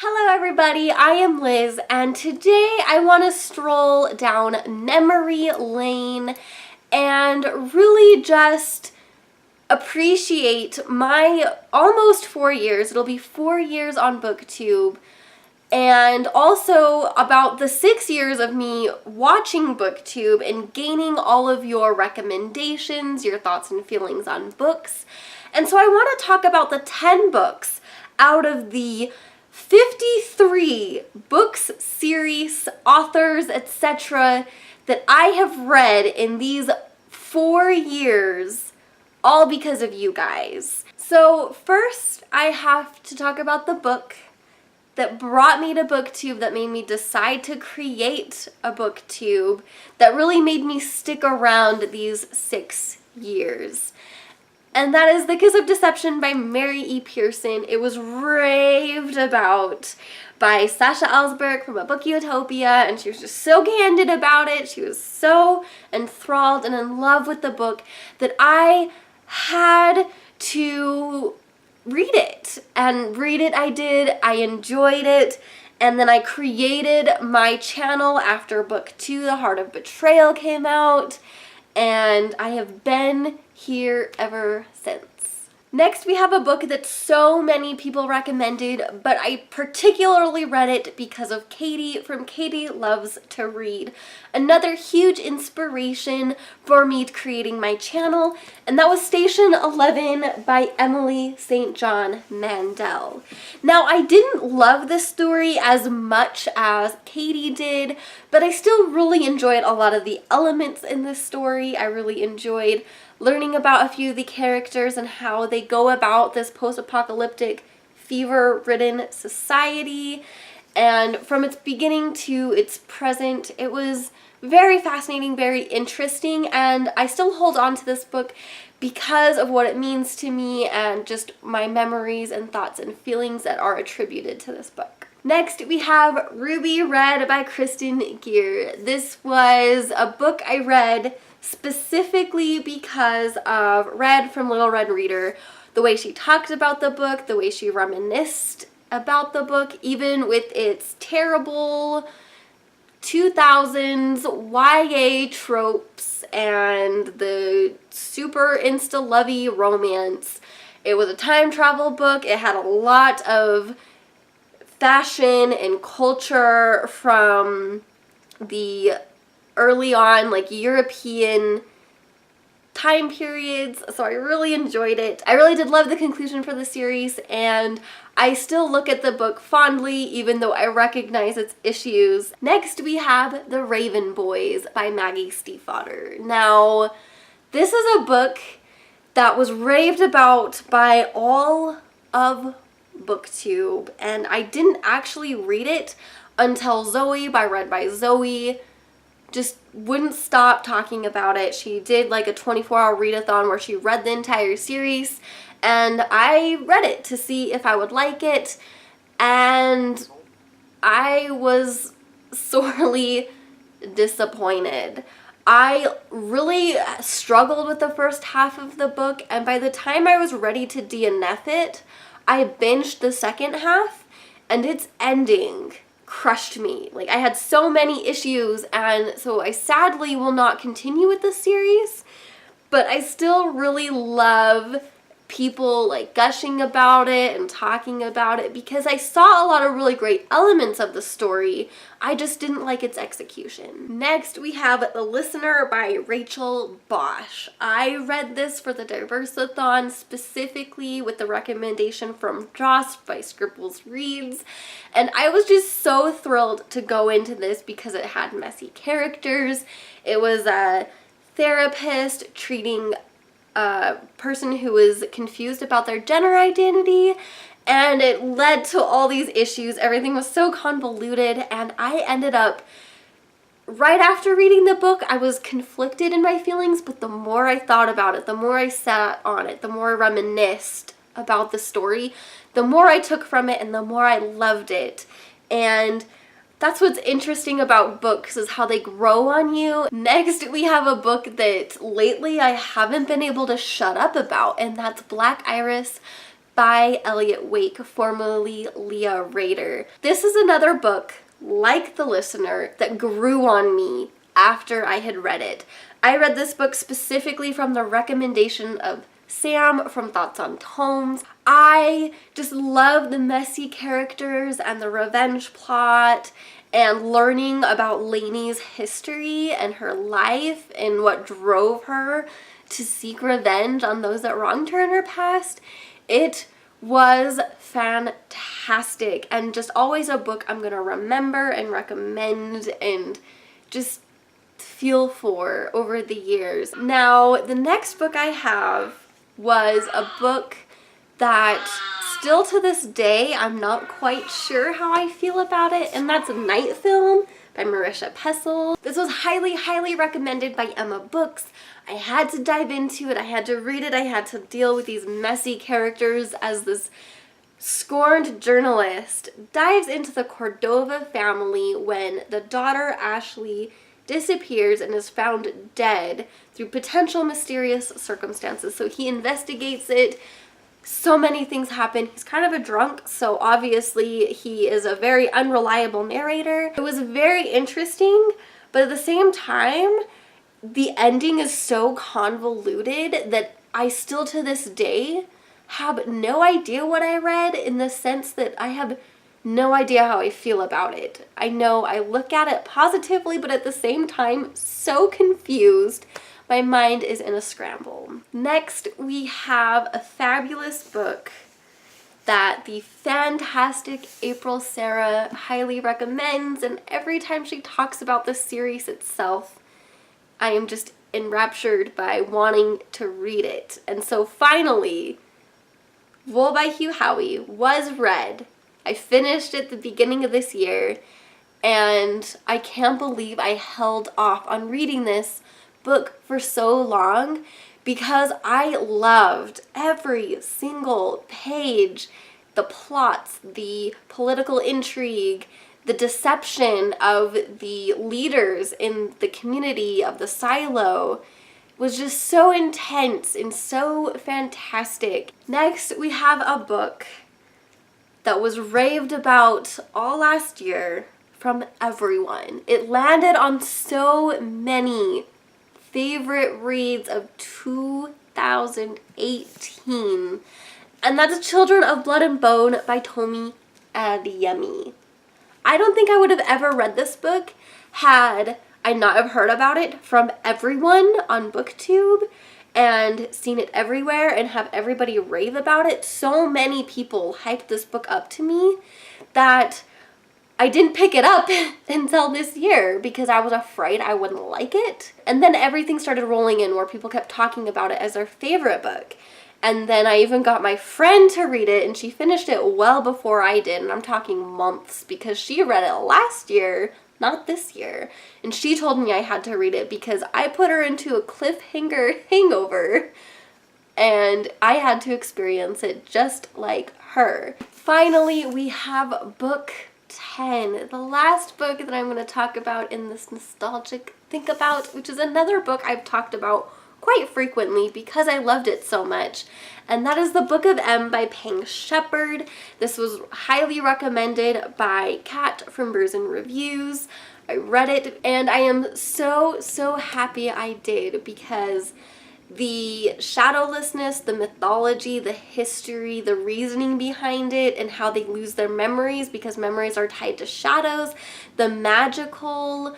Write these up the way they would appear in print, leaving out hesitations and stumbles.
Hello everybody, I am Liz, and today I want to stroll down memory lane and really just appreciate my almost 4 years. It'll be 4 years on Booktube, and also about the 6 years of me watching Booktube and gaining all of your recommendations, your thoughts and feelings on books. And so I want to talk about the 10 books out of the 53 books, series, authors, etc. that I have read in these 4 years, all because of you guys. So first, I have to talk about the book that brought me to Booktube, that made me decide to create a Booktube, that really made me stick around these 6 years. And that is The Kiss of Deception by Mary E. Pearson. It was raved about by Sasha Ellsberg from A Book Utopia, and she was just so candid about it. She was so enthralled and in love with the book that I had to read it. And read it I did. I enjoyed it. And then I created my channel after book 2, The Heart of Betrayal, came out. And I have been here ever since. Next, we have a book that so many people recommended, but I particularly read it because of Katie from Katie Loves to Read. Another huge inspiration for me creating my channel, and that was Station 11 by Emily St. John Mandel. Now, I didn't love this story as much as Katie did, but I still really enjoyed a lot of the elements in this story. I really enjoyed learning about a few of the characters and how they go about this post-apocalyptic, fever-ridden society. And from its beginning to its present, it was very fascinating, very interesting, and I still hold on to this book because of what it means to me and just my memories and thoughts and feelings that are attributed to this book. Next, we have Ruby Red by Kristen Gear. This was a book I read specifically because of Red from Little Red Reader. The way she talked about the book, the way she reminisced about the book, even with its terrible 2000s YA tropes and the super insta-lovey romance. It was a time travel book. It had a lot of fashion and culture from the early on, like, European time periods, so I really enjoyed it. I really did love the conclusion for the series, and I still look at the book fondly, even though I recognize its issues. Next, we have The Raven Boys by Maggie Stiefvater. Now, this is a book that was raved about by all of Booktube, and I didn't actually read it until Zoe by Read by Zoe just wouldn't stop talking about it. She did like a 24-hour readathon where she read the entire series, and I read it to see if I would like it, and I was sorely disappointed. I really struggled with the first half of the book, and by the time I was ready to DNF it, I binged the second half, and its ending crushed me. Like, I had so many issues, and so I sadly will not continue with the series, but I still really love people like gushing about it and talking about it because I saw a lot of really great elements of the story. I just didn't like its execution. Next, we have The Listener by Rachel Bosch. I read this for the Diversathon specifically with the recommendation from Joss by Scribbles Reads, and I was just so thrilled to go into this because it had messy characters. It was a therapist treating a person who was confused about their gender identity, and it led to all these issues. Everything was so convoluted, and I ended up, right after reading the book, I was conflicted in my feelings, but the more I thought about it, the more I sat on it, the more I reminisced about the story, the more I took from it, and the more I loved it. And that's what's interesting about books, is how they grow on you. Next, we have a book that lately I haven't been able to shut up about, and that's Black Iris by Elliot Wake, formerly Leah Rader. This is another book, like The Listener, that grew on me after I had read it. I read this book specifically from the recommendation of Sam from Thoughts on Tomes. I just love the messy characters and the revenge plot and learning about Lainey's history and her life and what drove her to seek revenge on those that wronged her in her past. It was fantastic and just always a book I'm gonna remember and recommend and just feel for over the years. Now, the next book I have was a book that still to this day I'm not quite sure how I feel about it, and that's Night Film by Marisha Pessl. This was highly, highly recommended by Emma Books. I had to dive into it, I had to read it, I had to deal with these messy characters as this scorned journalist dives into the Cordova family when the daughter Ashley disappears and is found dead through potential mysterious circumstances. So he investigates it. So many things happen. He's kind of a drunk, so obviously he is a very unreliable narrator. It was very interesting, but at the same time, the ending is so convoluted that I still to this day have no idea what I read, in the sense that I have no idea how I feel about it. I know I look at it positively, but at the same time, so confused. My mind is in a scramble. Next, we have a fabulous book that the fantastic April Sarah highly recommends, and every time she talks about the series itself, I am just enraptured by wanting to read it. And so finally, Wool by Hugh Howey was read. I finished it the beginning of this year, and I can't believe I held off on reading this book for so long because I loved every single page, the plots, the political intrigue, the deception of the leaders in the community of the silo was just so intense and so fantastic. Next, we have a book that was raved about all last year from everyone. It landed on so many favorite reads of 2018, and that's Children of Blood and Bone by Tomi Adeyemi. I don't think I would have ever read this book had I not have heard about it from everyone on Booktube and seen it everywhere and have everybody rave about it. So many people hyped this book up to me that I didn't pick it up until this year because I was afraid I wouldn't like it. And then everything started rolling in where people kept talking about it as their favorite book. And then I even got my friend to read it, and she finished it well before I did, and I'm talking months, because she read it last year, not this year. And she told me I had to read it because I put her into a cliffhanger hangover, and I had to experience it just like her. Finally, we have book 10, the last book that I'm going to talk about in this nostalgic think about, which is another book I've talked about quite frequently because I loved it so much, and that is The Book of M by Pang Shepard. This was highly recommended by Kat from Brews and Reviews. I read it, and I am so happy I did, because the shadowlessness, the mythology, the history, the reasoning behind it, and how they lose their memories because memories are tied to shadows, the magical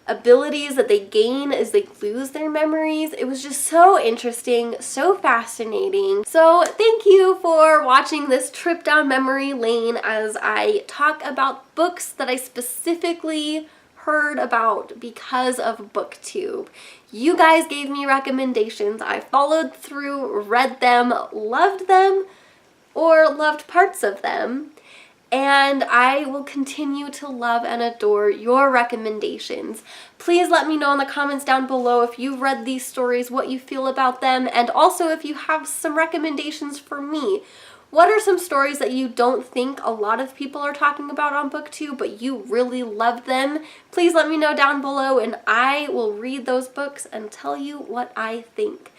abilities that they gain as they lose their memories. It was just so interesting, so fascinating. So thank you for watching this trip down memory lane as I talk about books that I specifically heard about because of Booktube. You guys gave me recommendations. I followed through, read them, loved them, or loved parts of them. And I will continue to love and adore your recommendations. Please let me know in the comments down below if you've read these stories, what you feel about them, and also if you have some recommendations for me. What are some stories that you don't think a lot of people are talking about on Booktube, but you really love them? Please let me know down below, and I will read those books and tell you what I think.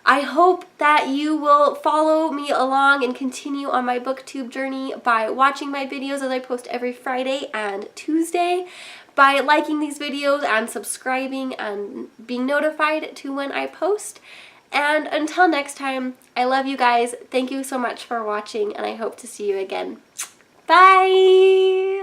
I hope that you will follow me along and continue on my booktube journey by watching my videos as I post every Friday and Tuesday, by liking these videos and subscribing and being notified to when I post. And until next time, I love you guys. Thank you so much for watching, and I hope to see you again. Bye!